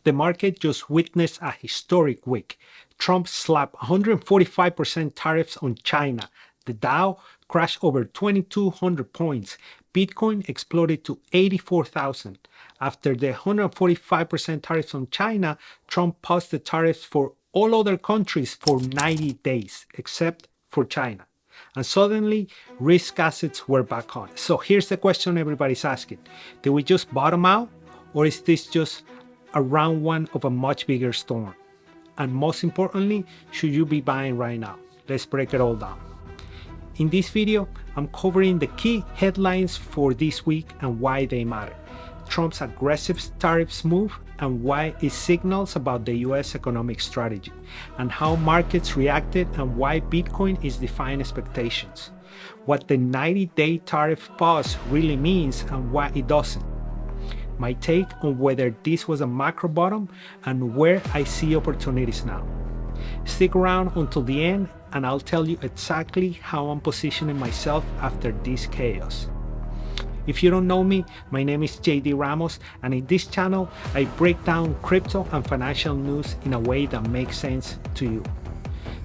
The market just witnessed a historic week. Trump slapped 145% tariffs on China. The Dow crashed over 2,200 points. Bitcoin exploded to 84,000. After the 145% tariffs on China, Trump paused the tariffs for all other countries for 90 days, except for China. And suddenly, risk assets were back on. So here's the question everybody's asking. Did we just bottom out? Or is this just a round one of a much bigger storm? And most importantly, should you be buying right now? Let's break it all down. In this video, I'm covering the key headlines for this week and why they matter. Trump's aggressive tariffs move and why it signals about the US economic strategy, and how markets reacted and why Bitcoin is defying expectations. What the 90-day tariff pause really means and why it doesn't. My take on whether this was a macro bottom and where I see opportunities now. Stick around until the end and I'll tell you exactly how I'm positioning myself after this chaos. If you don't know me, my name is JD Ramos, and in this channel, I break down crypto and financial news in a way that makes sense to you.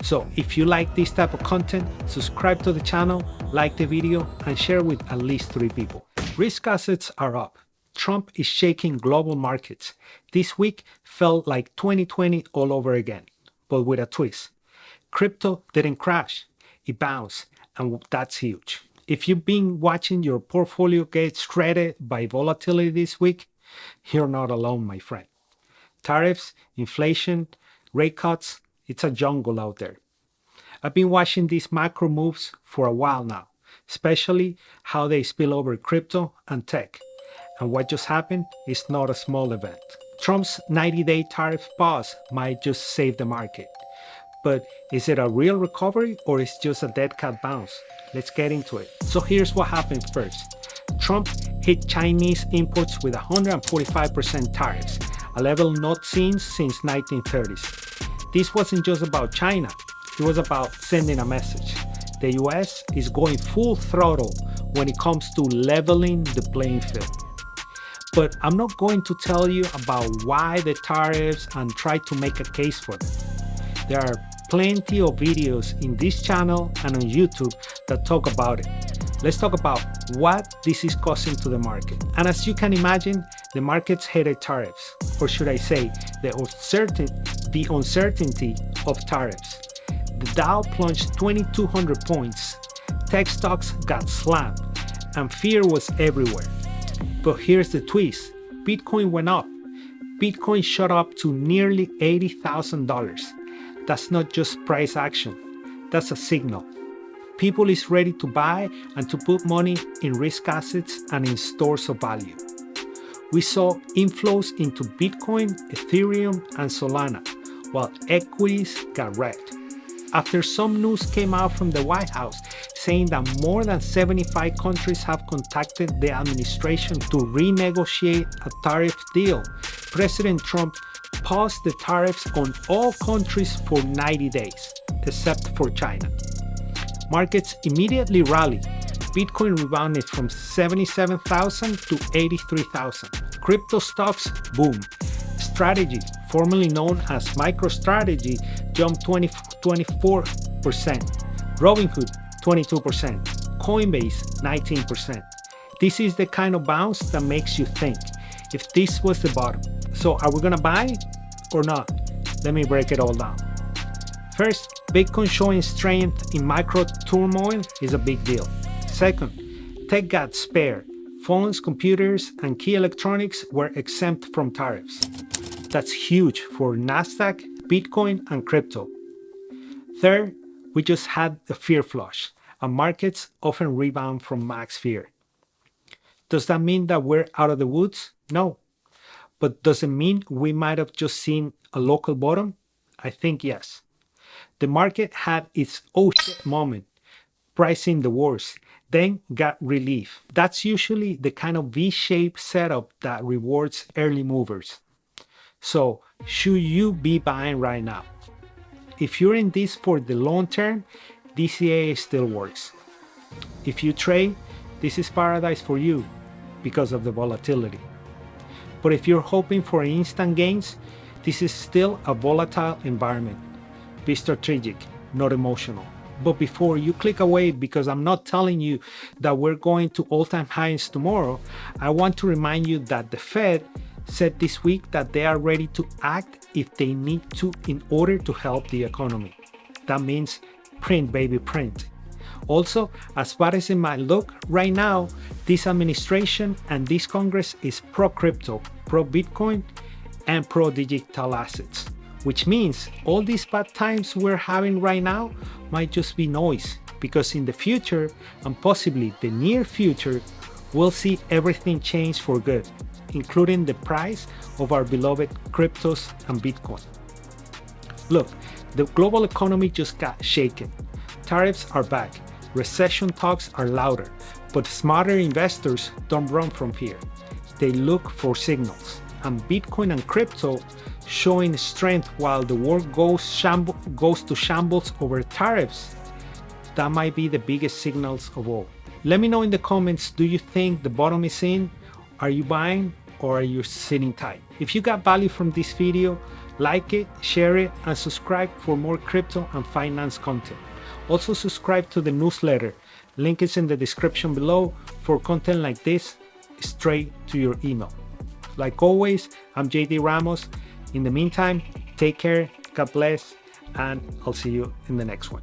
So if you like this type of content, subscribe to the channel, like the video, and share with at least 3 people. Risk assets are up. Trump is shaking global markets. This week felt like 2020 all over again, but with a twist. Crypto didn't crash, it bounced, and that's huge. If you've been watching your portfolio get shredded by volatility this week, you're not alone, my friend. Tariffs, inflation, rate cuts, it's a jungle out there. I've been watching these macro moves for a while now, especially how they spill over crypto and tech. And what just happened is not a small event. Trump's 90-day tariff pause might just save the market. But is it a real recovery or is it just a dead cat bounce? Let's get into it. So here's what happened first. Trump hit Chinese imports with 145% tariffs, a level not seen since 1930s. This wasn't just about China, it was about sending a message. The US is going full throttle when it comes to leveling the playing field. But I'm not going to tell you about why the tariffs and try to make a case for them. There are plenty of videos in this channel and on YouTube that talk about it. Let's talk about what this is causing to the market. And as you can imagine, the markets hated tariffs, or should I say, the uncertainty of tariffs. The Dow plunged 2,200 points, tech stocks got slammed, and fear was everywhere. But here's the twist, Bitcoin went up. Bitcoin shot up to nearly $80,000. That's not just price action, that's a signal. People is ready to buy and to put money in risk assets and in stores of value. We saw inflows into Bitcoin, Ethereum, and Solana, while equities got wrecked. After some news came out from the White House saying that more than 75 countries have contacted the administration to renegotiate a tariff deal, President Trump paused the tariffs on all countries for 90 days, except for China. Markets immediately rallied. Bitcoin rebounded from 77,000 to 83,000. Crypto stocks boomed. Strategy, formerly known as MicroStrategy, jumped 24%. Robinhood, 22%. Coinbase, 19%. This is the kind of bounce that makes you think, if this was the bottom. So are we gonna buy or not? Let me break it all down. First, Bitcoin showing strength in macro turmoil is a big deal. Second, tech got spared. Phones, computers, and key electronics were exempt from tariffs. That's huge for Nasdaq, Bitcoin, and crypto. Third, we just had a fear flush, and markets often rebound from max fear. Does that mean that we're out of the woods? No. But does it mean we might have just seen a local bottom? I think yes. The market had its oh shit moment, pricing the worst, then got relief. That's usually the kind of V-shaped setup that rewards early movers. So should you be buying right now? If you're in this for the long term, DCA still works. If you trade, this is paradise for you because of the volatility. But if you're hoping for instant gains, this is still a volatile environment. Be strategic, not emotional. But before you click away, because I'm not telling you that we're going to all-time highs tomorrow, I want to remind you that the Fed said this week that they are ready to act if they need to in order to help the economy. That means print, baby, print. Also, as bad as it might look right now, this administration and this Congress is pro-crypto, pro-Bitcoin, and pro-digital assets, which means all these bad times we're having right now might just be noise, because in the future, and possibly the near future, we'll see everything change for good, including the price of our beloved cryptos and Bitcoin. Look, the global economy just got shaken. Tariffs are back. Recession talks are louder, but smarter investors don't run from fear. They look for signals, and Bitcoin and crypto showing strength while the world goes to shambles over tariffs. That might be the biggest signals of all. Let me know in the comments, do you think the bottom is in? Are you buying or are you sitting tight? If you got value from this video, like it, share it, and subscribe for more crypto and finance content. Also subscribe to the newsletter. Link is in the description below for content like this straight to your email. Like always, I'm JD Ramos. In the meantime, take care, God bless, and I'll see you in the next one.